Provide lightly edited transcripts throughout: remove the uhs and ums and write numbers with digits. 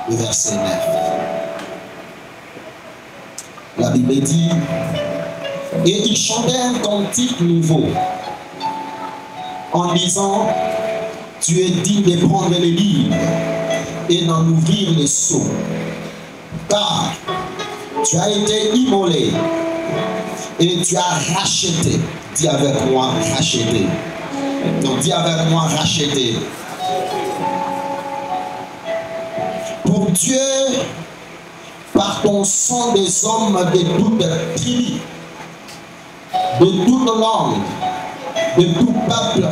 le verset 9. La Bible dit, et il chantait un cantique nouveau en disant, tu es digne de prendre les livres et d'en ouvrir les sceaux, car tu as été immolé et tu as racheté. Dis avec moi, racheté. Donc dis avec moi, racheté. Pour Dieu, par ton sang des hommes de toute tribu, de toute langue, de tout peuple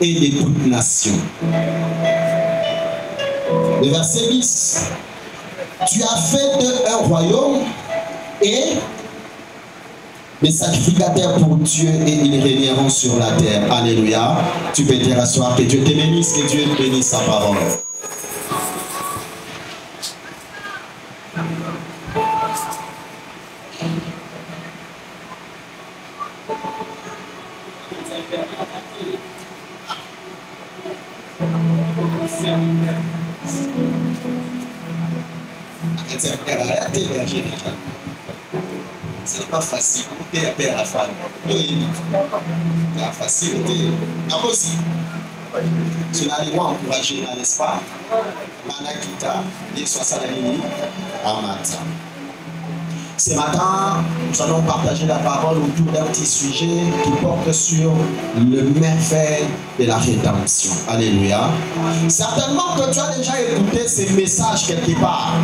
et de toute nation. Le verset 10. Tu as fait d'eux un royaume et des sacrificateurs pour Dieu et ils régneront sur la terre. Alléluia. Tu peux te rasseoir. Que Dieu te bénisse, que Dieu bénisse sa parole. C'est pas facile. C'est la facilité. Aussi, tu n'as pas encouragé, n'est-ce pas? Manakita, les 60 à matin. Ce matin, nous allons partager la parole autour d'un petit sujet qui porte sur le merveille de la rédemption. Alléluia. Certainement que tu as déjà écouté ces messages quelque part.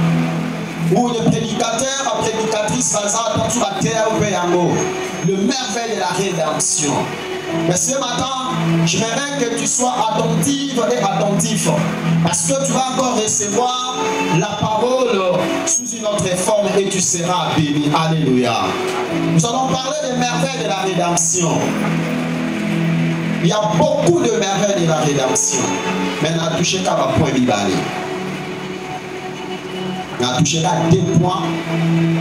Où le prédicateur, la prédicatrice, sur la terre, le merveille de la rédemption. Mais ce matin, j'aimerais que tu sois attentive et attentif. Parce que tu vas encore recevoir la parole sous une autre forme et tu seras béni. Alléluia. Nous allons parler des merveilles de la rédemption. Il y a beaucoup de merveilles de la rédemption. Mais on a touché qu'à ma point bibalé. On a touché là 2 points.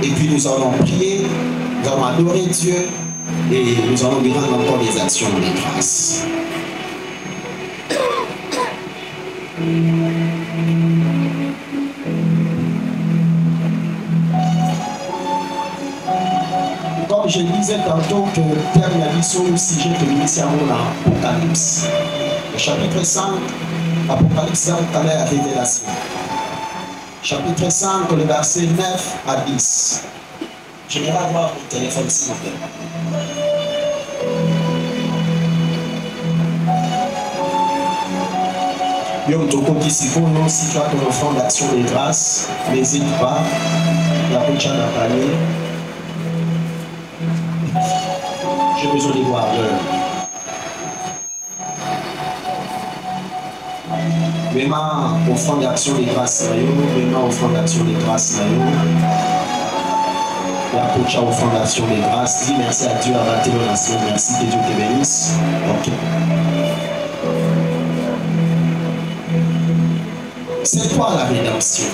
Et puis nous allons prier, nous allons adorer Dieu. Et nous allons lui rendre encore des actions de grâce. Comme je disais tantôt que terme la mission au sujet que nous initialons dans l'Apocalypse. Le chapitre 5, Apocalypse 5, à la révélation. Chapitre 5, le verset 9 à 10. Je vais avoir mon téléphone s'il vous plaît. Si tu as ton offrande d'action de grâce, n'hésite pas. La prochaine année, j'ai besoin de voir l'heure. Vraiment, offrande d'action de grâce, vraiment, offrande d'action de grâce, la prochaine offrande d'action de grâce. Dis merci à Dieu, à la nation, merci que Dieu te bénisse. Ok. C'est quoi la rédemption?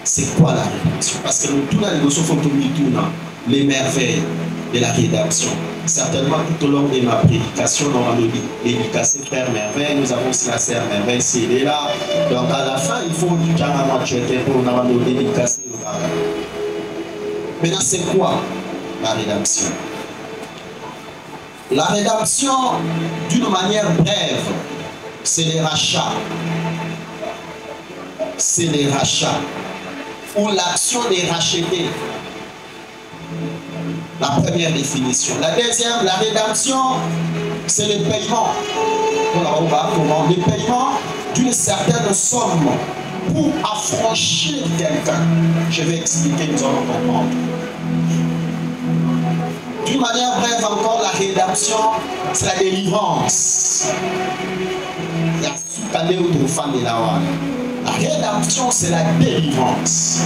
C'est quoi la rédemption? Parce que nous, tout là, les merveilles de la rédemption. Certainement, tout au long de ma prédication, nous avons dédicacé Frère Merveille, nous avons aussi la Sœur Merveille, c'est là. Donc à la fin, il faut du carrément checker pour nous avons dédicacé. Maintenant, c'est quoi la rédemption? La rédemption, d'une manière brève, c'est les rachats. C'est les rachats. Ou l'action de racheter. La première définition. La deuxième, la rédemption, c'est le paiement. Le paiement d'une certaine somme pour affranchir quelqu'un. Je vais expliquer, nous allons comprendre. D'une manière brève encore, la rédemption, c'est la délivrance. La rédemption, c'est la délivrance.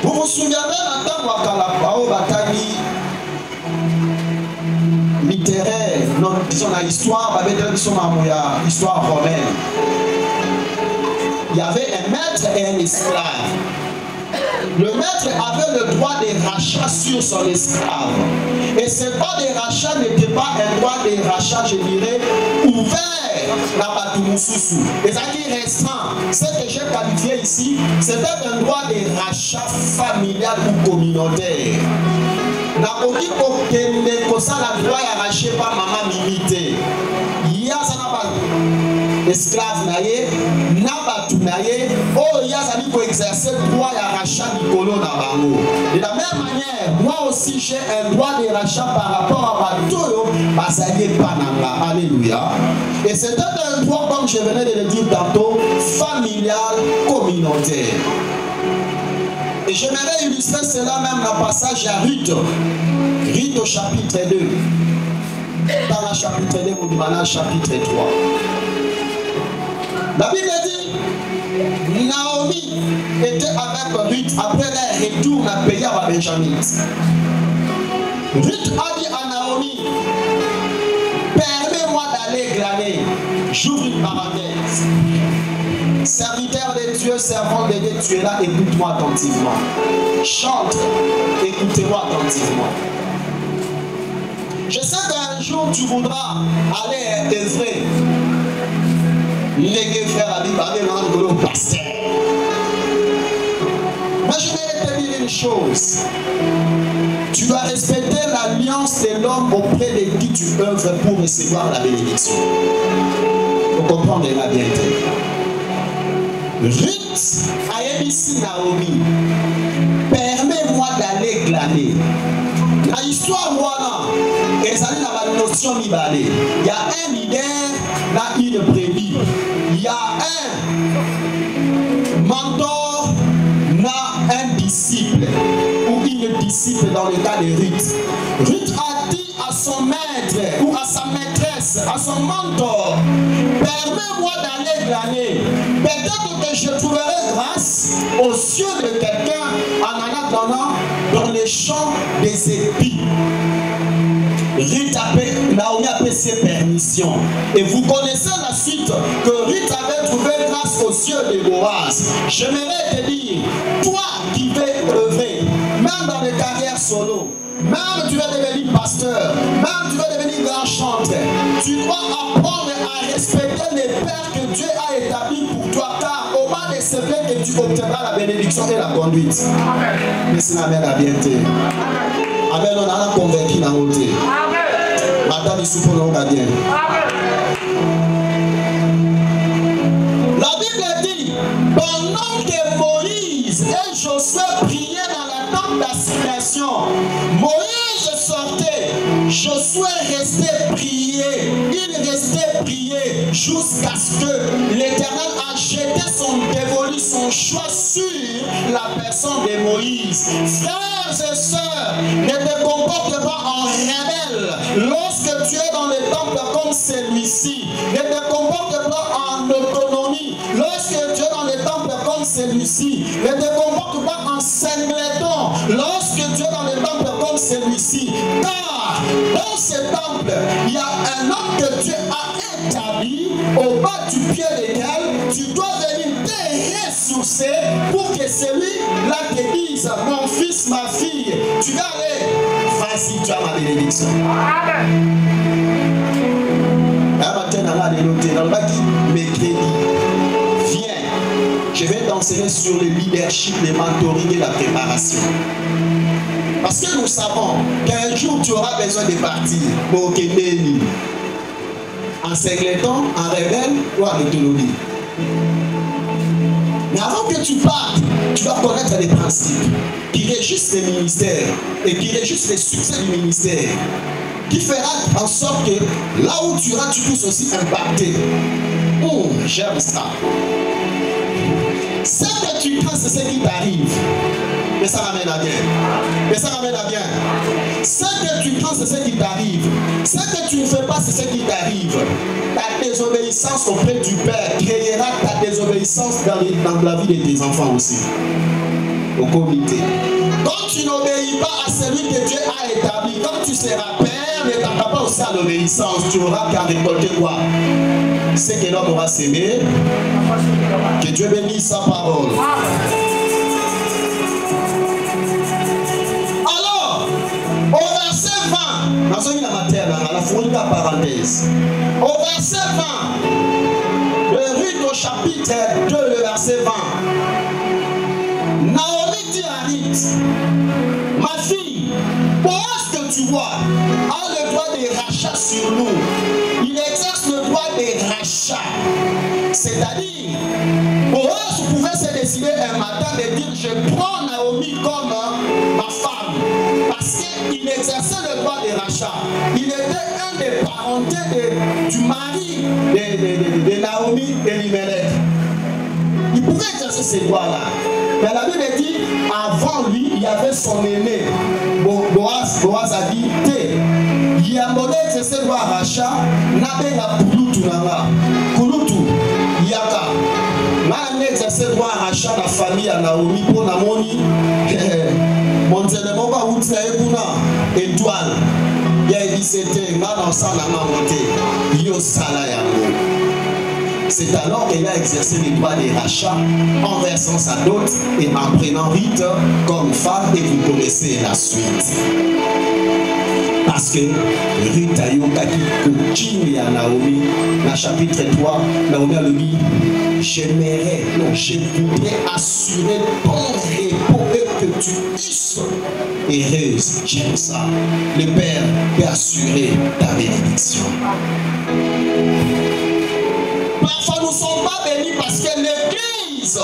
Vous vous souvenez d'un temps où Kalapao Batani littéraire, disons la histoire, histoire romaine. Il y avait un maître et un esclave. Le maître avait le droit de rachat sur son esclave. Et ce droit de rachat n'était pas un droit de rachat, je dirais, ouvert la Batumususu. Et ça qui est restreint, ce que j'ai qualifié ici, c'était un droit de rachat familial ou communautaire. Nakoki kokende kosala droit ya raché par maman mimité. Ya sana ba esclave na ye, na batu na ye, oh ya zali ko exercer droit ya rachat likolo na bango. De la même manière, moi aussi j'ai un droit de rachat par rapport à batoyo bazali pananga. Alléluia. Et c'était un droit, comme je venais de le dire tantôt, familial, communautaire. Et j'aimerais illustrer cela même dans le passage à Ruth. Ruth au chapitre 2. Dans le chapitre 2, ou dans le chapitre 3. La Bible dit, Naomi était avec Ruth après leur retour à pays à Benjamin. Ruth a dit à Naomi, permets-moi d'aller glaner. J'ouvre une parenthèse. Serviteur de Dieu, servant de Dieu, tu es là, écoute-moi attentivement. Chante, écoutez-moi attentivement. Je sais qu'un jour tu voudras aller œuvrer. Les frères à l'Ibadan, pasteur. Mais je vais te dire une chose. Tu dois respecter l'alliance de l'homme auprès de qui tu œuvres pour recevoir la bénédiction. Vous comprenez la bien. Ruth a émis Naomi, permets-moi d'aller glaner. La histoire voilà, et ça dit la notion mibale. Il y a un leader, là une brebis. Il y a un mentor, là un disciple ou une disciple dans le cas de Ruth. Ruth a dit à son maître ou à sa maîtresse, à son mentor, permets-moi d'aller glaner. Peut-être que je trouverai grâce aux yeux de quelqu'un en en attendant dans les champs des épis. Naomi a payé ses permissions. Et vous connaissez la suite que Ruth avait trouvé grâce aux yeux de Boaz. J'aimerais te dire, toi qui veux œuvrer, même dans les carrières solo, même tu veux devenir pasteur, même tu veux devenir grand chanteur, tu dois apprendre à respecter les pères que Dieu a établis pour toi, car au bas de ces pères que tu obtiendras la bénédiction et la conduite. Mais c'est la mère à bien te. Amen, on a convaincu dans le côté. Madame, il souffre dans le bien. La Bible dit, pendant que Moïse et Josué priaient dans la tente d'assignation, Moïse sortait, Josué restait prier, il restait prier jusqu'à ce que l'Éternel a jeté son dévolu, son choix sur la personne de Moïse. Frères et sœurs, ne te comporte pas en rebelle lorsque tu es dans le temple comme celui-ci. Ne te comporte pas en autonomie lorsque tu es dans le temple comme celui-ci. Ne te comporte pas en singleton lorsque tu es dans le temple comme celui-ci. Car dans ce temple, il y a un homme que Dieu a établi au bas du pied desquels tu dois venir te ressourcer pour que celui-là te dise, mon fils, ma fille, tu vas aller, vas-y, tu as ma bénédiction. Viens, je vais t'enseigner sur le leadership, le mentoring et la préparation. Parce que nous savons qu'un jour tu auras besoin de partir pour Kédéni. En singleton, en rebelle ou en autonomie. Mais avant que tu partes, tu dois connaître les principes qui régissent le ministère et qui régissent le succès du ministère. Qui fera en sorte que là où tu iras, tu puisses aussi impacter. Oh, j'aime ça. Ce que tu crains, c'est ce qui t'arrive. Mais ça ramène à bien. Mais ça ramène à bien. Ce que tu crains, c'est ce qui t'arrive. Ce que tu ne fais pas, c'est ce qui t'arrive. Ta désobéissance auprès du Père créera ta désobéissance dans la vie de tes enfants aussi. Au comité. Quand tu n'obéis pas à celui que Dieu a établi, quand tu seras père, ne t'attends pas aussi à l'obéissance. Tu n'auras qu'à récolter quoi? C'est que l'homme aura sémé. Que Dieu bénisse sa parole. Alors, au verset 20, dans une matière, à la fourrure la parenthèse. Au verset 20, de Ruth au chapitre 2, le verset 20. Naomi dit à Ruth, ma fille, Boaz que tu vois a le droit de rachat sur nous. Il exerce le droit de rachat. C'est-à-dire, Boaz pouvait se décider un matin de dire, je prends Naomi comme ma femme. Parce qu'il exerçait le droit de rachat. Il était un des parentés du mari de Naomi et Elimelech. Il pouvait exercer ces droits-là. Mais la Bible dit, avant lui, il y avait son aîné. Boaz a dit, il y a un modèle exercer le droit à rachat, n'avait la Kulutu nanga. Kulutu, Yaka. N'a exercer le droit à rachat la famille à Naomi pour Namoni. Mon élément va vous dire, étoile. Il y a dit, c'était, dans ça, la monté. Yo sala yango. C'est alors qu'elle a exercé les droits des rachats en versant sa dot et en prenant Ruth comme femme, et vous connaissez la suite. Parce que Ruth a eu un à Naomi, dans le chapitre 3, Naomi a dit, j'aimerais, non, je voudrais assurer ton repos et que tu puisses heureuse. J'aime ça. Le Père peut assurer ta bénédiction. Parfois nous ne sommes pas bénis parce que l'Église a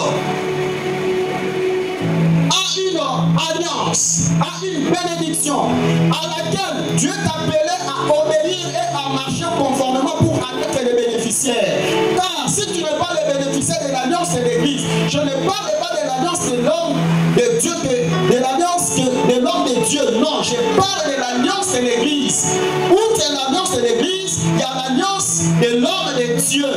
une alliance, a une bénédiction à laquelle Dieu t'appelait à obéir et à marcher conformément pour être les bénéficiaires. Car si tu n'es pas le bénéficiaire de l'alliance de l'Église, je ne parle pas de l'alliance de l'homme de Dieu, de l'alliance de l'homme de Dieu. Non, je parle de l'alliance de l'Église. Où est l'alliance de l'Église? Il y a l'alliance de l'homme de Dieu.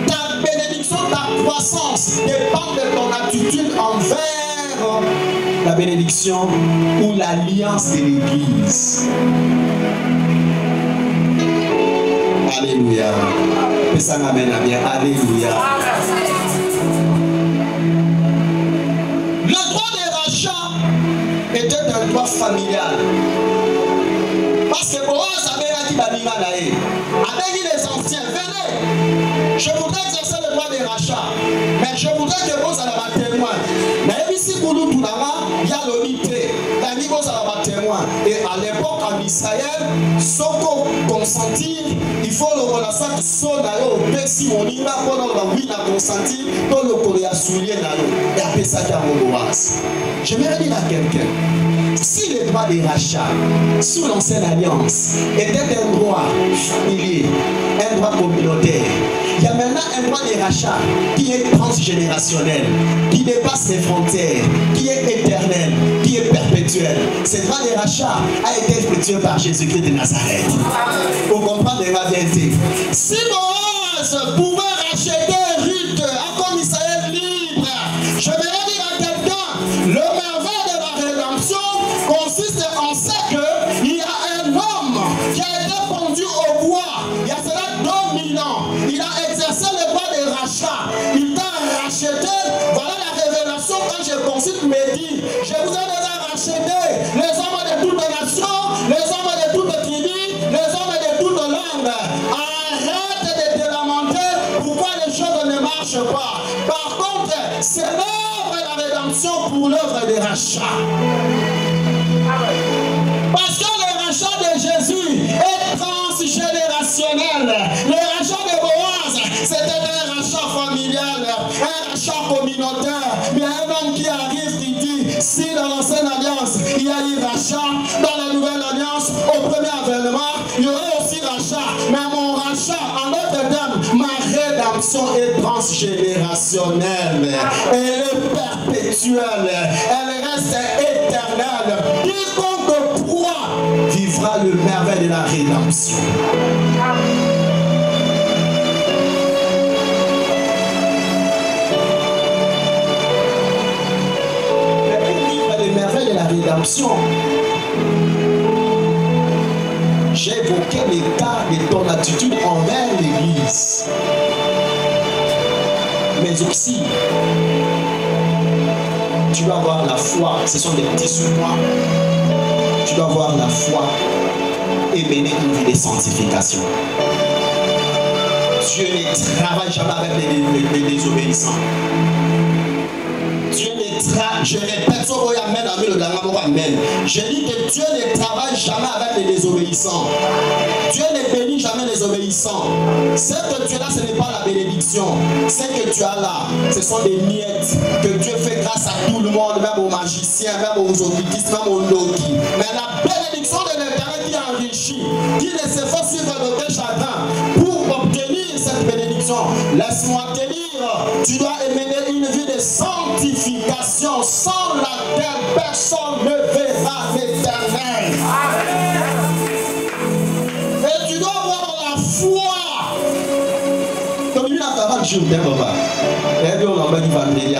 Ta bénédiction, ta croissance dépend de ton attitude envers la bénédiction ou l'alliance de l'Église. Alléluia. Que ça m'amène à bien. Alléluia. Le droit de rachat était un droit familial. Parce que Boaz avait dit Banima Naé, avait dit les anciens, venez, je voudrais exercer le droit de rachat, mais je voudrais que vous allez ma témoin. Mais ici, pour nous, tout là-bas, il y a l'unité. Vous allez ma témoin. Et à l'époque, en Israël, Soko consentir, il faut le relation de son d'ailleurs, si on y va, pour le consentir, pour le coréa soulier d'ailleurs, et après ça, il y a mon Boaz. J'aimerais dire à quelqu'un, si le droit de rachat sous l'ancienne alliance était un droit familier, un droit communautaire, il y a maintenant un droit de rachat qui est transgénérationnel, qui dépasse les frontières, qui est éternel, qui est perpétuel. Ce droit de rachat a été effectué par Jésus-Christ de Nazareth. Vous comprenez la vérité. Si Boaz pouvait racheter Ruth à comme Israël libre, je vais dire à quelqu'un, le merveille de la rédemption consiste en ce qu'il y a un homme qui a été pendu au bois il y a cela 2000 ans. Il a exercé le droit de rachat. Il t'a racheté. Voilà la révélation quand je consulte me dit, je vous ai déjà racheté les hommes de toutes nations, les hommes de toutes tribus, les hommes de toutes langues. Arrête de te lamenter pourquoi les choses ne marchent pas. Par contre, c'est l'œuvre de la rédemption pour l'œuvre de rachat. Parce que le rachat de Jésus est transgénérationnel. Le rachat de Boaz, c'était un rachat familial, un rachat communautaire. Mais un homme qui arrive, qui dit, si dans l'ancienne alliance, il y a eu rachat, dans la nouvelle alliance, au premier avènement, il y aurait aussi rachat. Mais mon rachat, en d'autres termes, ma rédemption est transgénérationnelle. Elle est perpétuelle. Elle reste éternelle. Quiconque croit vivra le merveille de la rédemption. Mais pour vivre le merveille de la rédemption, j'ai évoqué l'état de ton attitude envers l'Église. Mais aussi, tu dois avoir la foi. Ce sont des petits sous-points. Tu dois avoir la foi et mener une vie de sanctification. Dieu ne travaille jamais avec les désobéissants. Dieu ne travaille, je répète, je dis que Dieu ne travaille jamais avec les désobéissants. Dieu ne bénit jamais les obéissants. Ce que tu as là, ce n'est pas la bénédiction. Ce que tu as là, ce sont des miettes que Dieu fait grâce à tout le monde, même aux magiciens, même aux occultistes, même aux logis. Mais la bénédiction de l'Éternel qui enrichit, qui ne se fait suivre d'aucun chagrin pour obtenir cette bénédiction. Laisse-moi te dire, tu dois mener une vie de sanctification sans laquelle personne ne verra l'Éternel. Et tu dois avoir la foi. Comme il y a 40 jours, papa. Et puis on a dit vendredi.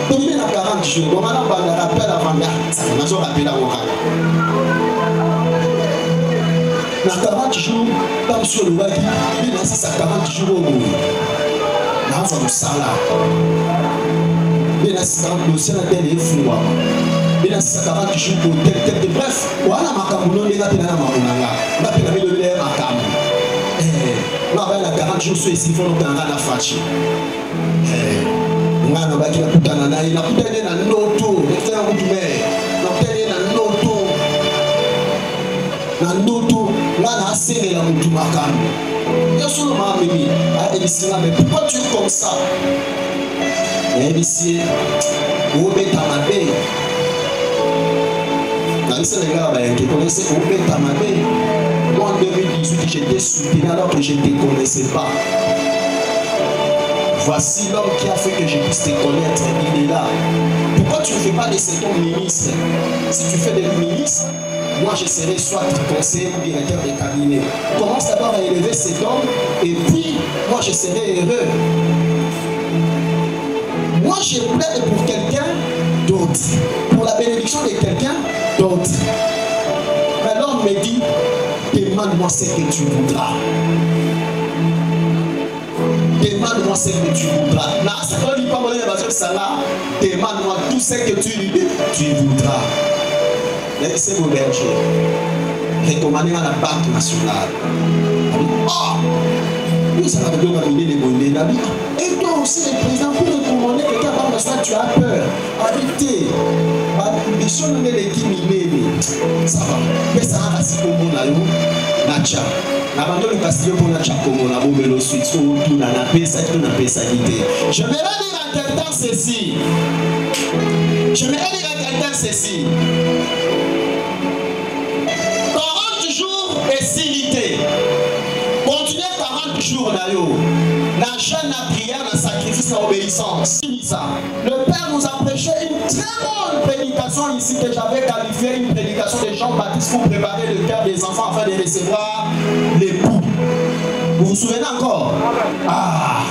Comme il y a 40 jours, on a rappelé la vendredi. Ça m'a rappelé la vocal. Dans 40 jours, comme sur le web, il y a 40 jours au bout. Là, on va nous saler. Il y a 40 jours, il y a fou. Il y a 40 jours pour tel. Bref, voilà ma camouflage, il y a des on a 40 jours sur ici, il faut nous prendre la fâche. On a la putain, il a putain dans l'auto, il a dans l'auto, là, on a serré la moutou macam. Il y a seulement un bébé, mais pourquoi tu es comme ça? Et ici, où est ta mabé? Dans les Sénégal, qui connaissait où est ta mabé? Moi en 2018, j'étais soutenu alors que je ne te connaissais pas. Voici l'homme qui a fait que je puisse te connaître, il est là. Pourquoi tu ne fais pas de cet homme ministre? Si tu fais des ministres, moi je serai soit conseiller ou directeur de cabinet. Commence d'abord à élever cet homme et puis moi je serai heureux. Moi je plaide pour quelqu'un d'autre, pour la bénédiction de quelqu'un d'autre. Mais l'homme me dit, demande-moi ce que tu voudras. Demande-moi ce que tu voudras. Demande-moi tout ce que tu voudras. Laissez vos bergers. Recommandez à la Banque nationale. Oh! Nous allons demander les bonnets. Et toi aussi, le président, pour recommander quelqu'un à la Banque nationale, tu as peur. Arrêtez. Mission de l'équipe, ça va. Mais ça va rester comme on a eu. Nacha. N'abandonne le castillo pour Nacha comme on a beau le suite. Tout n'a pas ça, tout n'a pas ça d'idée. Je vais dire à quelqu'un ceci. Je vais dire à quelqu'un ceci. 40 jours et silité. Continuez 40 jours d'ailleurs. La jeûne, la prière, le sacrifice, l'obéissance. Le Père nous a prêché une très bonne prédication ici que j'avais qualifiée une prédication de Jean-Baptiste pour préparer le cœur des enfants afin de recevoir l'époux. Vous vous souvenez encore? Ah!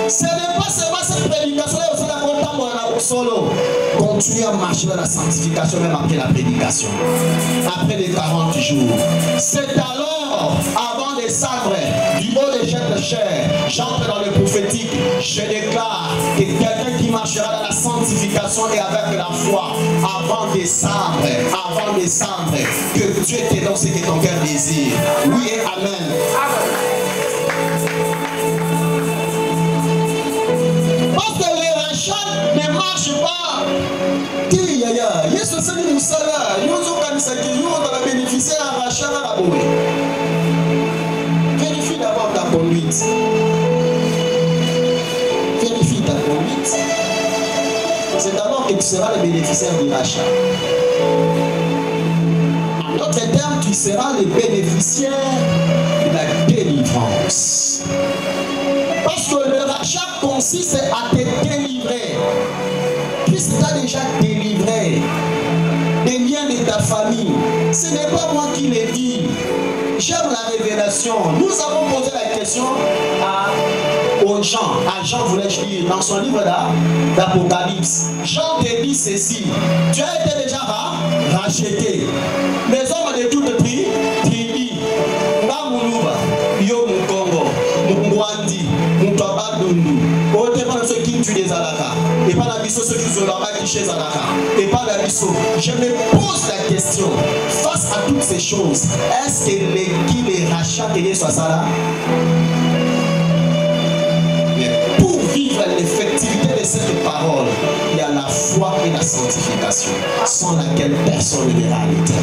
Ce n'est pas seulement cette prédication, là aussi la bonne solo. Continuez à marcher dans la sanctification même après la prédication. Après les 40 jours. C'est alors, avant des sabres, du haut des jets de chair, j'entre dans le prophétique. Je déclare que quelqu'un qui marchera dans la sanctification et avec la foi, avant décembre, que Dieu te donne ce que ton cœur désire. Oui et amen. Parce que les rachats ne marchent pas. Vérifie d'abord ta conduite. Vérifie ta conduite. C'est alors que tu seras le bénéficiaire du rachat. En d'autres termes, tu seras le bénéficiaire de la délivrance. Parce que le rachat consiste à te délivrer. Puisque tu as déjà délivré des liens de ta famille. Ce n'est pas moi qui l'ai dit. J'aime la révélation. Nous avons posé la question aux gens. À Jean, voulais-je dire, dans son livre d'Apocalypse. Jean te dit ceci. Tu as été déjà racheté. Les hommes de toute tribu, Namuluba, Yo Mukongo, Mungwandi, Mutwabadundu, Ote pas ceux qui tuent des alaka. Et pas la mission ceux qui sont là-bas Et par la mission, je me pose la question, face à toutes ces choses, est-ce que les rachats que soit ça là? Mais pour vivre l'effectivité de cette parole, il y a la foi et la sanctification, sans laquelle personne ne verra l'éternel.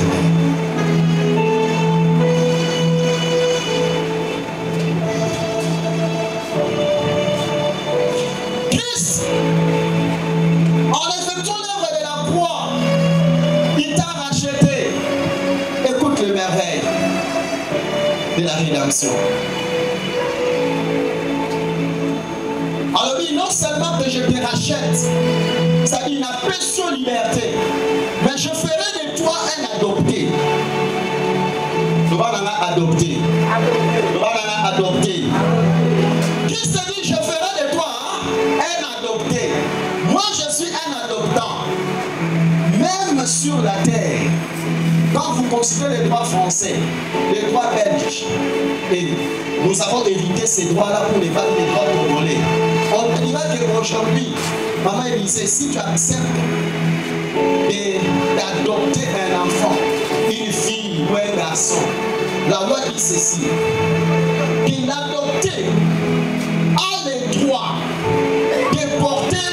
De la rédemption. Alors oui, non seulement que je te rachète, c'est-à-dire une appréciation liberté, mais je ferai de toi un adopté. Nous allons adopter. Nous allons adopter. Christ dit, je ferai de toi un adopté. Moi, je suis un adoptant. Même sur la terre. Quand vous considérez les droits français, les droits belges, et nous avons hérité ces droits-là pour les droits congolais, on dira qu'aujourd'hui, maman disait, si tu acceptes d'adopter un enfant, une fille ou un garçon, la loi dit ceci, que l'adopté a le droit de porter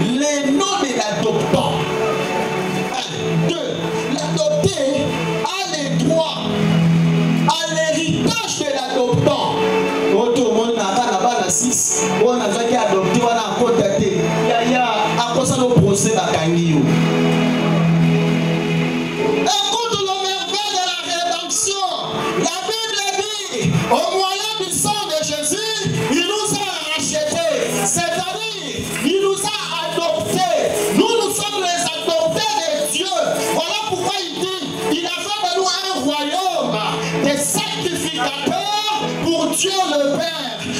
les noms de l'adoptant. L'adopté a les droits à l'héritage de l'adoptant. Tout le monde n'a 6. On a adopté, on a contacté. Il y a à cause de le procès à Kangio. Écoute le merveille de la rédemption. La Bible dit, au moyen du sang de Jésus, il nous a rachetés. C'est-à-dire, il nous a adoptés. Nous sommes les adoptés de Dieu. Voilà pourquoi il dit, il a fait de nous un royaume des sacrificateurs pour Dieu le Père.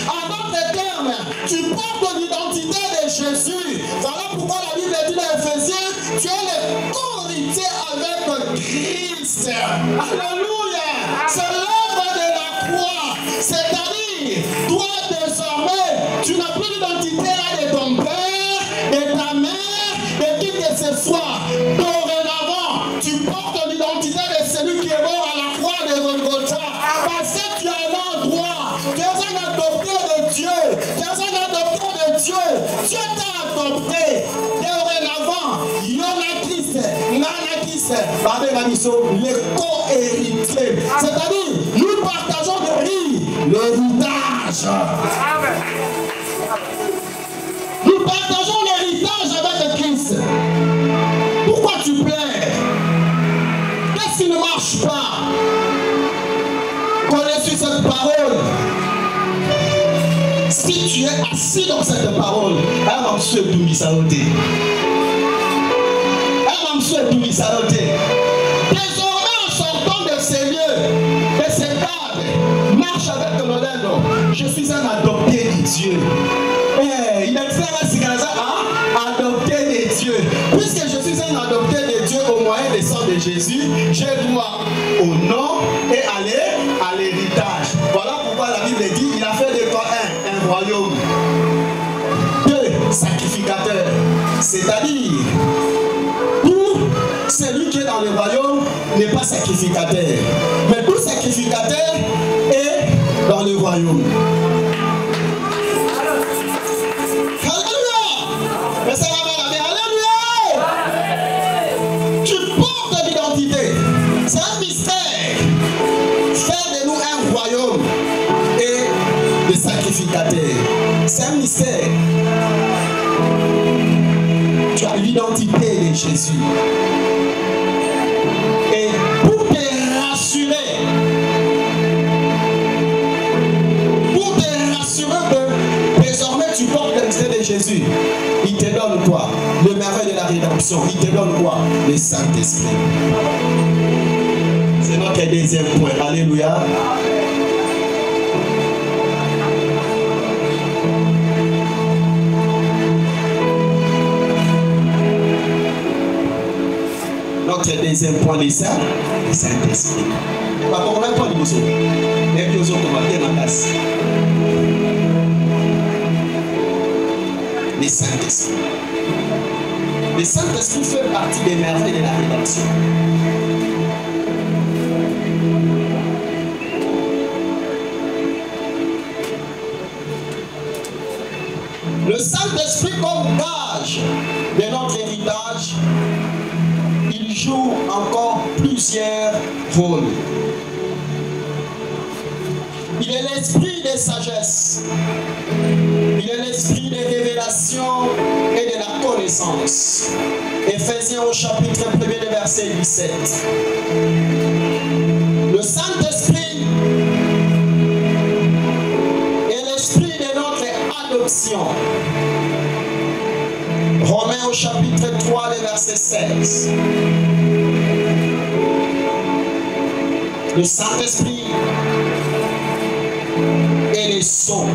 En d'autres termes, tu portes l'identité de Jésus. Voilà pourquoi la Bible dit dans Éphésiens, tu es le co-héritier avec Christ. Alléluia. C'est l'œuvre de la croix. C'est-à-dire, toi désormais, tu n'as plus l'identité là de ton père, de ta mère, de qui que ce soit. Dorénavant, tu portes l'identité de celui qui est mort à la croix de Golgotha. Parce que tu as un droit. Tu es un adopté de Dieu. Tu es un adopté de Dieu. Dieu t'a adopté. Dorénavant, Yonakis, Nanakis, les co-héritiers. C'est-à-dire, nous partageons l'héritage. Nous partageons l'héritage avec Christ. Pourquoi tu pleures? Qu'est-ce qui ne marche pas? Connais-tu cette parole? Si tu es assis dans cette parole, désormais en sortant de ces lieux, de ces tables, marche avec le modèle. Je suis un adopté de Dieu. Il a dit adopté de Dieu. Puisque je suis un adopté de Dieu au moyen du sang de Jésus, j'ai droit au nom et à l'héritage. Voilà pourquoi la Bible dit, il a fait de toi un royaume. 2 sacrificateurs. C'est-à-dire, tout celui qui est dans le royaume n'est pas sacrificateur. Mais tout sacrificateur est dans le royaume. C'est un mystère. Faire de nous un royaume et des sacrificateurs. C'est un mystère. Tu as l'identité de Jésus. Et pour te rassurer que désormais tu portes l'identité de Jésus, il te donne quoi? Le merveille de la rédemption. Il te donne quoi? Le Saint-Esprit. C'est notre deuxième point. Alléluia. Notre deuxième point, le Saint-Esprit. Par contre, on n'a pas de mousseau. Et puis, on va bien ma place. Le Saint-Esprit. Le Saint-Esprit fait partie des merveilles de la rédemption. Le Saint-Esprit comme gage de notre héritage, il joue encore plusieurs rôles. Il est l'esprit de sagesse. Il est l'esprit de révélation et de la connaissance. Éphésiens au chapitre 1er, le verset 17. Le Saint-Esprit est l'esprit de notre adoption. Romains au chapitre 3, le verset 16. Le Saint-Esprit est le son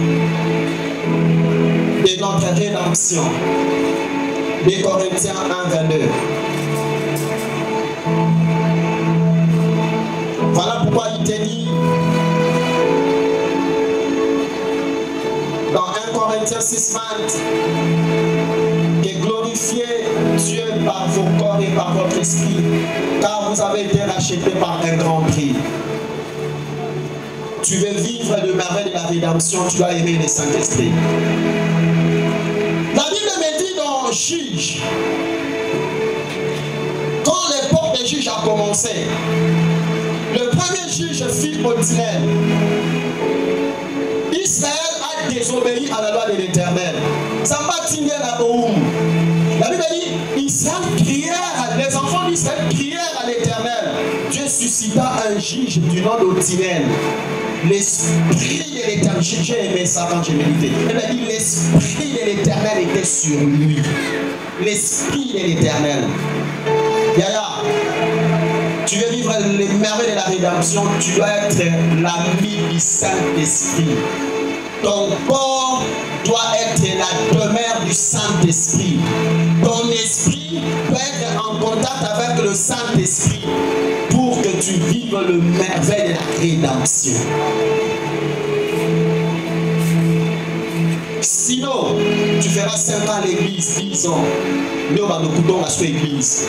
de notre rédemption. Des Corinthiens 1, 22. Voilà pourquoi il te dit dans 1 Corinthiens 6, 20 que glorifiez Dieu par vos corps et par votre esprit, car vous avez été rachetés par un grand prix. Tu veux vivre le merveille de la rédemption, tu dois aimer le Saint-Esprit. La Bible me dit dans Juge, quand l'époque des juges a commencé, le premier juge fit ordinaire. Israël a désobéi à la loi de l'Éternel. La Bible dit, Israël prièrent, les enfants d'Israël prièrent à l'Éternel. Dieu suscita un juge du nom d'Otniel. L'esprit de l'Éternel, j'ai aimé ça quand j'ai médité. Il a dit, l'esprit de l'Éternel était sur lui. L'esprit de l'Éternel. Yaya, tu veux vivre les merveilles de la rédemption, tu dois être l'ami du Saint-Esprit. Ton corps doit être la demeure du Saint-Esprit. Ton esprit doit être en contact avec le Saint-Esprit pour que tu vives le merveille de la rédemption. Sinon, tu feras 5 ans à l'église, 10 ans. Nous, on va nous couper à cette église.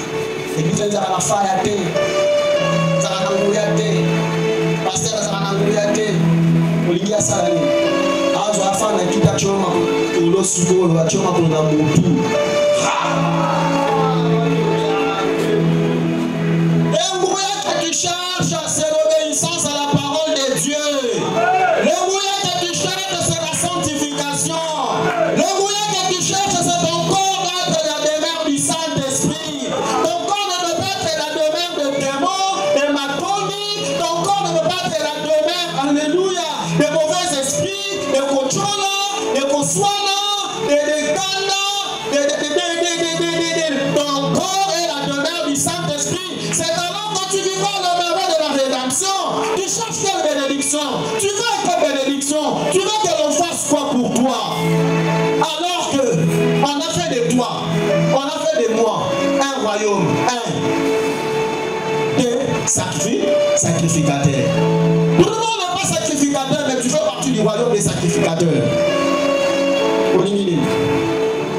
L'église, elle va la faire à terre. Ça va nous à terre. Pasteur, ça va nous à terre. Olivier, ça va aller. Alors, je vais faire un petit achoma. Pour le sucre, le achoma pour le tout. Le moyen que tu cherches, c'est l'obéissance à la parole de Dieu. Le moyen que tu cherches, c'est la sanctification. Le moyen que tu cherches, c'est ton corps d'être la demeure du Saint-Esprit. Ton corps ne peut pas être la demeure de démons, de maconie. Ton corps ne peut pas être la demeure, alléluia, de mauvais esprits, de cochola, de koswana, de ganda, ton corps est la demeure du Saint-Esprit. C'est alors que tu vivras le merveille de la rédemption. Tu cherches quelle bénédiction? Tu veux quelle bénédiction? Tu veux que l'on fasse quoi pour toi? Alors que on a fait de toi, on a fait de moi un royaume, un sacrificateur. Tout le monde n'est pas sacrificateur, mais tu fais partie du royaume des sacrificateurs.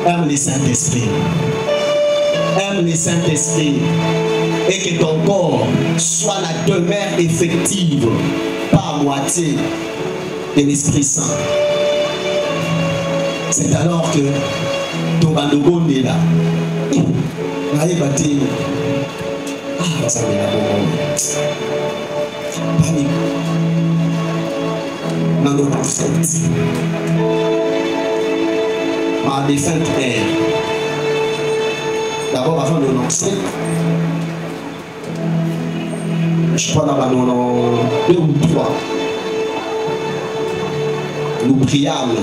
Aime le Saint-Esprit. Aime le Saint-Esprit. Et que ton corps soit la demeure effective, par moitié, de l'Esprit Saint. C'est alors que ton bandogon est là. Allez, bâtir. Ah, ça va être panique. Maintenant, on fait. Ma défunte mère. D'abord, avant de lancer, je crois dans 2 ou 3, nous priâmes,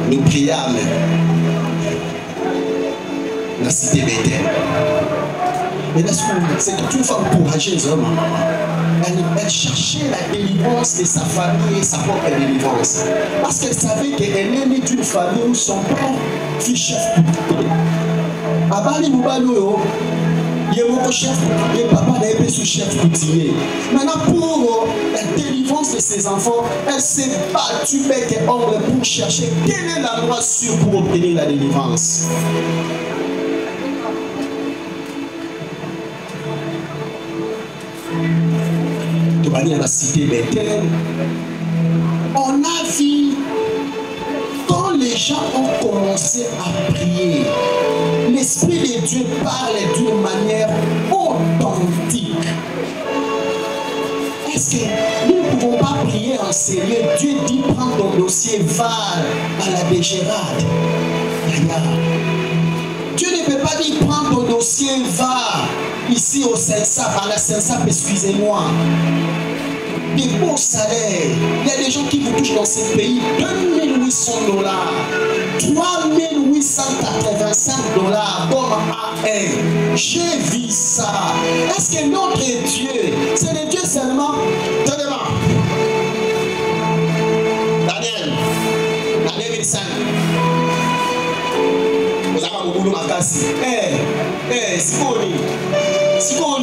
nous priâmes la cité Bethel. Mais c'est toute une femme courageuse, elle cherchait la délivrance de sa famille et sa propre délivrance. Parce qu'elle savait qu'elle est née d'une famille où son père fut chef couturier. Abali Moubaloyo, il est mon chef couturier, papa n'est pas sous chef couturier. Maintenant, pour la délivrance de ses enfants, elle s'est battue bec et ongle pour chercher quelle est la loi sûre pour obtenir la délivrance. De manière à la cité Bethel, on a vu quand les gens ont commencé à prier, l'Esprit de Dieu parle d'une manière authentique. Est-ce que nous ne pouvons pas prier en sérieux? Dieu dit, prends ton dossier, va à la Bégérade. Dieu ne peut pas dire, prends ton dossier, va ici au Saint-Sap, à la Saint-Sap, excusez-moi. Des beaux salaires. Il y a des gens qui vous touchent dans ces pays 2800 $, 3885 $ comme AN. J'ai vu ça. Est-ce que notre Dieu, c'est le Dieu seulement? Tenez-moi. Daniel 5. Vous avez un boulot makasi. Sikoni.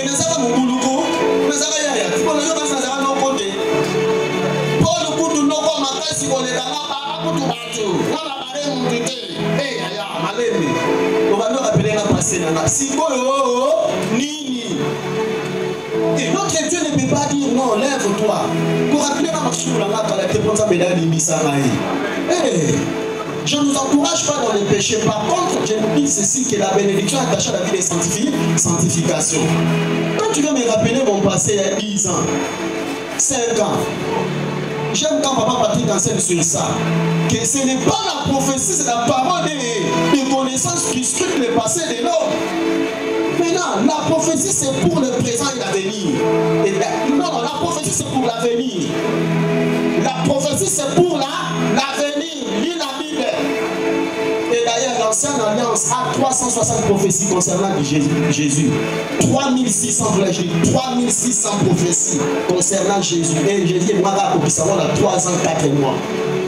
Nazaka muguluko, nazaka yaya. Sikoni yo kasi nazaka no kote. Paul kutu noko makasi koleka ngapa kutu batu. Nala bare mutete. Yaya maleme. Obando kapele na passer na. Sikoyo nini. Et notre Dieu ne peut pas dire non, lève-toi. Pour rappeler ma marche sur la nappe, la téponza médaille d'Ibisaraï. Je ne vous encourage pas dans les péchés. Par contre, je vous dis ceci, que la bénédiction est attachée à la vie des sanctifications. Quand tu veux me rappeler mon passé il y a 10 ans, 5 ans, j'aime quand papa Patrick enseigne sur ça, que ce n'est pas la prophétie, c'est la parole des connaissances qui scrutent le passé de l'homme. Maintenant, la prophétie c'est pour le présent et l'avenir. Non, la prophétie c'est pour l'avenir. La prophétie c'est pour l'avenir. Lis la Bible. Et d'ailleurs, l'ancienne alliance a 360 prophéties concernant Jésus. 3600, 3600 prophéties concernant Jésus. Et Jésus est mort à Kokisamo dans 3 ans, 4 mois.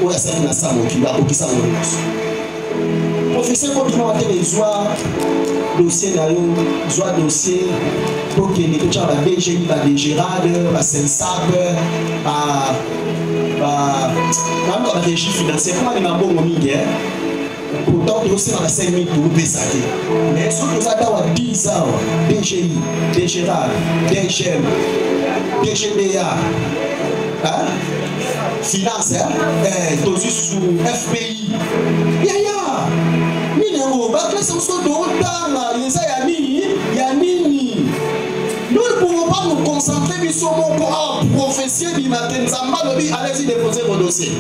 Où est-ce qu'il y a ça, mon cul, à Kokisamo. Professeur, quand il a les joies, dossier d'ailleurs, joie dossier, pour qu'il y ait la DGI, la DGRAD, la Saint-Sap, la régie financière, comment il y a un bon moment, pourtant, il y a 5 000 pour vous ça. Mais si vous avez 10 ans, DGI, DGRAD, DGM, DGDA, finance, dossier sous FPI, nous ne pouvons pas nous concentrer sur mon corps prophétie du matin. Allez-y déposer vos dossiers.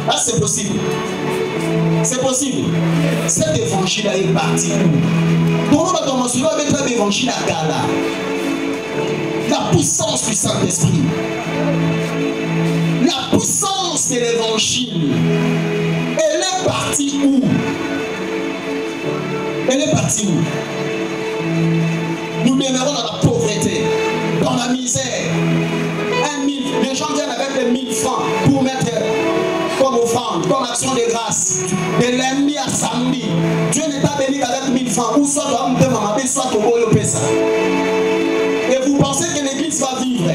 Là, c'est possible. C'est possible. Cet évangile est parti. Comment va commencer avec l'évangile à Gala? La puissance du Saint-Esprit. La puissance de l'évangile. Elle est partie où? Elle est partie où? Nous demeurons dans la pauvreté, dans la misère. Les gens viennent avec les 1000 francs pour mettre comme offrande, comme action de grâce. De lundi à samedi. Dieu n'est pas béni avec 1000 francs. Ou soit doit me demander, soit au Boyo Pessa. Et vous pensez que l'église va vivre?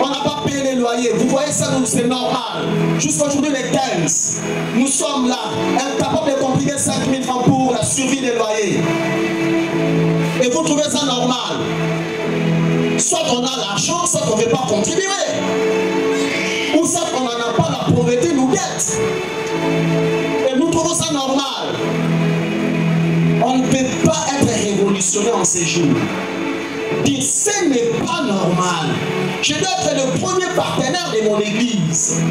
On n'a pas payé les loyers. Vous voyez ça, c'est normal. Jusqu'à aujourd'hui, les 15, nous sommes là, incapables de compliquer 5 000 francs pour la survie des loyers. Et vous trouvez ça normal? Soit on a l'argent, soit on ne veut pas contribuer. Ou soit on n'en a pas, la pauvreté nous guette. Et nous trouvons ça normal. On ne peut pas être révolutionnaire en ces jours. Dire ce n'est pas normal. Je dois être le premier partenaire de mon église,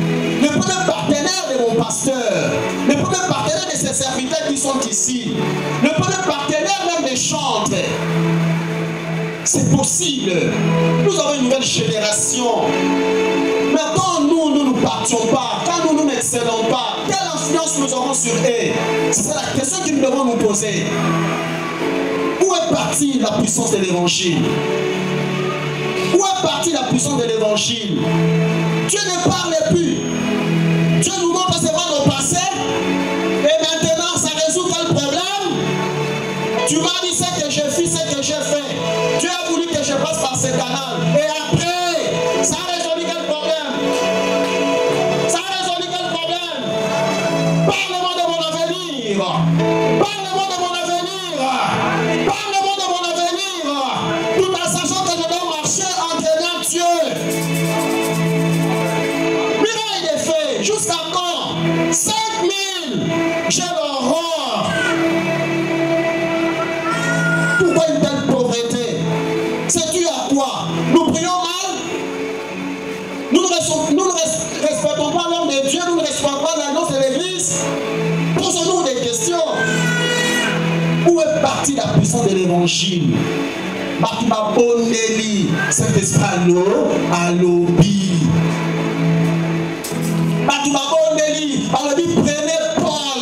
le premier partenaire de mon pasteur, le premier partenaire de ses serviteurs qui sont ici, le premier partenaire même des chantres. C'est possible. Nous avons une nouvelle génération. Mais quand nous ne partions pas, quand nous n'excellons pas, quelle influence nous aurons sur eux? C'est la question que nous devons nous poser. Où est partie la puissance de l'évangile? Où est partie la puissance de l'évangile? Dieu ne parle plus. Dieu nous montre seulement nos passés. Et maintenant, ça résout quel problème? Tu m'as dit ce que j'ai fait, ce que j'ai fait. Tu as voulu que je passe par ce canal. Et après, ça a résolu quel problème? Ça a résolu quel problème? Parle-moi de mon avenir. Parle-moi de mon avenir. Parle-moi de mon avenir. Tout en sachant que je dois marcher en craignant Dieu. Miracle est fait. Jusqu'à quand? 5000. J'ai l'horreur. Pourquoi une telle pauvreté? C'est dû à quoi? Nous prions mal? Nous ne respectons pas l'homme de Dieu, nous ne respectons pas l'annonce de l'Église. Posons-nous des questions. Où est partie la puissance de l'Évangile? Bakima Boneli, Saint-Esprit à l'Obi. Bakima Boneli, à l'Obi, prenez Paul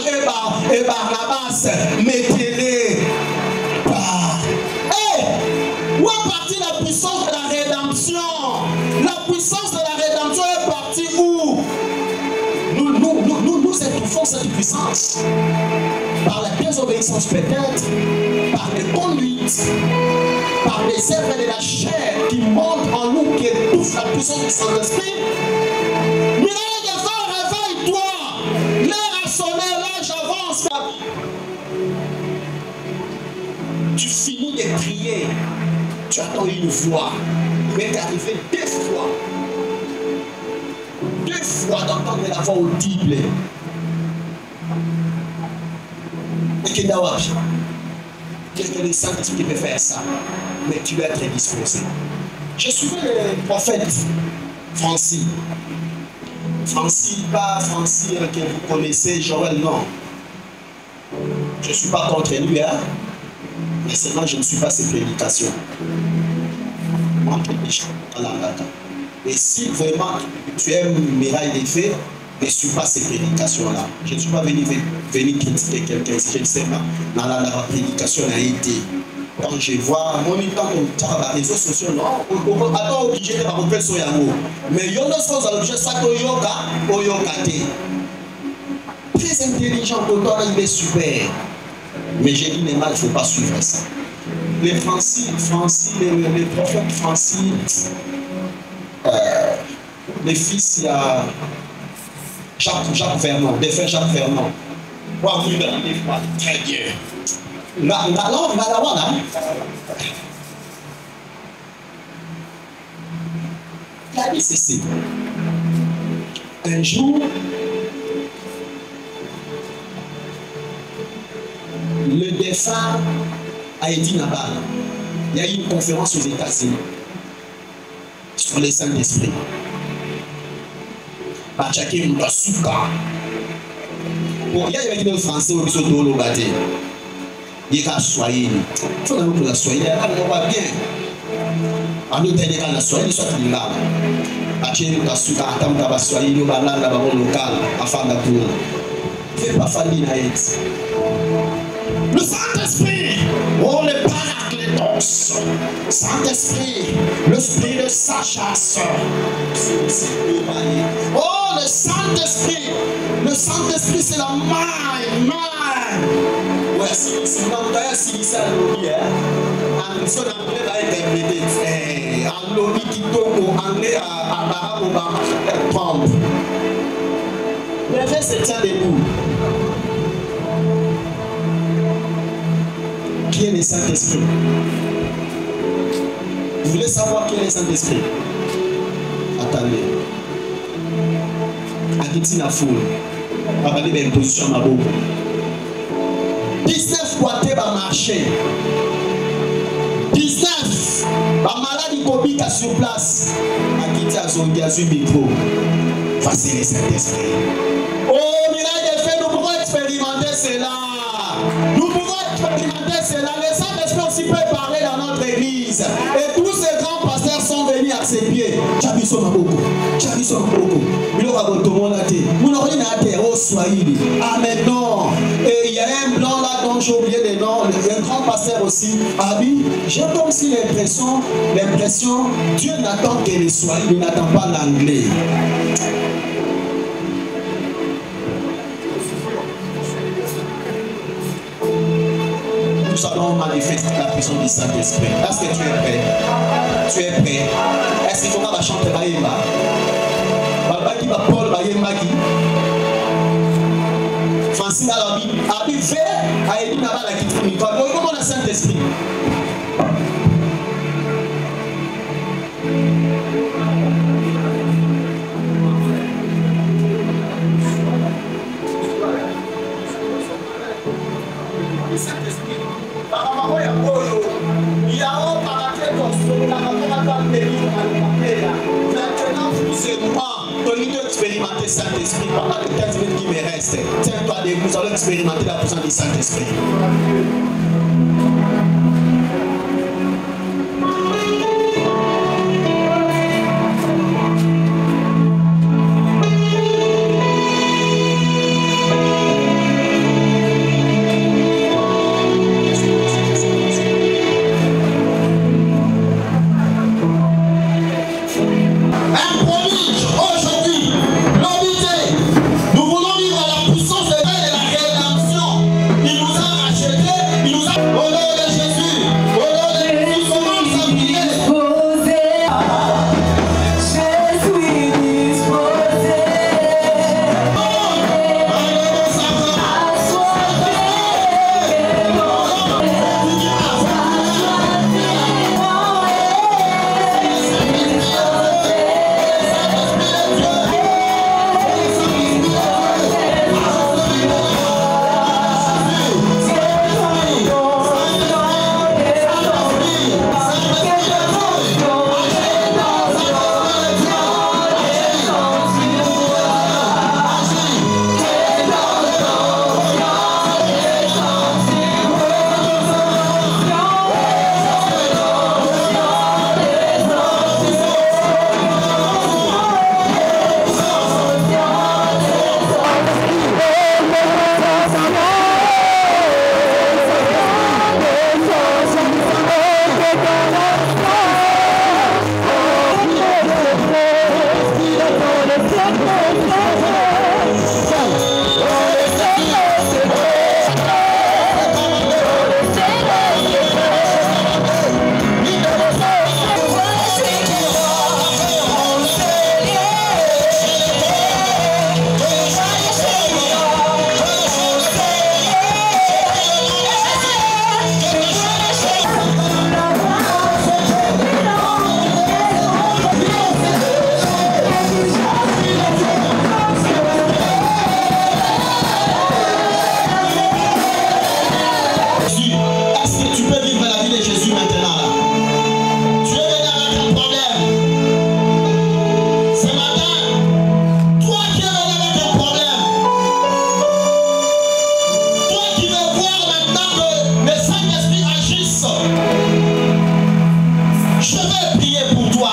et Barnabas, mettez-les. Où est partie la puissance de la rédemption? La puissance de la rédemption est partie où? Nous étouffons cette puissance par la désobéissance peut-être, par les conduites, par les œuvres de la chair qui montent en nous, qui étouffent la puissance du Saint-Esprit. Miracle de fort, réveille-toi! L'heure a sonné, là j'avance. Tu finis de prier, tu attends une voix. Il m'est arrivé 2 fois. 2 fois d'entendre la voix audible. Et que Dawapi, que le Saint-Esprit peut faire ça, mais tu dois être disposé. Je suivais le prophète Francis. Francis, pas Francis que vous connaissez, Joël, non. Je ne suis pas contre lui, hein? Mais seulement je ne suis pas ses prédications. Moi, je suis dans la data. Et si vraiment tu aimes Mirail des faits, ne suis pas ces prédications-là. Je ne suis pas venu critiquer quelqu'un si je ne sais pas. Dans la prédication a été. Quand je vois, mon temps sur les réseaux sociaux, non, attends, obligé de pas sur Yango. Mais il y a des choses à l'objet, ça que Yoka. Très intelligent, il est super. Mais j'ai dit, il ne faut pas suivre ça. Les Francis, les prophètes Francis, les fils, il y a Jacques Vernon, des frères Jacques Vernon. Très bien. Là, la vie, c'est ça. Un jour, le défunt Haïti Nabal, il y a eu une conférence aux États-Unis sur les Saint-Esprit. Bachake Mutasuka. Bon, il y a des Français qui sont dans le bâtiment. Il y a des Swahili. Il faut que la Swahili, on va bien. En nous tenir à la Swahili, soit il là. Bachake Mutasuka, attends, la Swahili, on va là, dans le local, afin d'appuyer. Il ne faut pas faire l'inaït. Le Saint-Esprit, oh le Paraclétos, Saint-Esprit, l'Esprit de sagesse. Oh le Saint-Esprit c'est la main. Ouais, si vous avez ça lobby, en son anglais va interpréter, en lobby qui tombe en anglais à Barack Obama, Trump. Le verset se tient debout. Qui est le Saint-Esprit? Vous voulez savoir qui est le Saint-Esprit? Attendez. Agiti na foule. Regardez bien position à ma boue. 19 boîtés va marcher. 19. La maladie comique sur place. Agiti a son gaz micro. Voici le Saint-Esprit. Oh, miracle de fait, nous pouvons expérimenter cela. Nous pouvons expérimenter cela. Le Saint-Esprit aussi peut parler dans notre église. Et tous ces grands pasteurs sont venus à ses pieds. Chabiso Maboko. Il aura tout le monde à terre. Vous n'aurez rien à terre au Swahili. Ah, maintenant. Et il y a un blanc là dont j'ai oublié les noms. Un grand pasteur aussi. Abi, j'ai comme si l'impression, Dieu n'attend que les Swahili, il n'attend pas l'anglais. nous allons manifester la puissance du Saint-Esprit. Est-ce que tu es prêt? Tu es prêt? Est-ce qu'il faut qu'on va chanter Bayemba? Babaki va Paul Bayemba qui Francine a dit fait à Élie Nabal qui trouve une fois. Comment le Saint-Esprit? Maintenant, vous et moi, nous allons expérimenter Saint-Esprit pendant les 15 minutes qui me restent. Tiens-toi debout, nous allons expérimenter la puissance du Saint-Esprit. Je vais prier pour toi.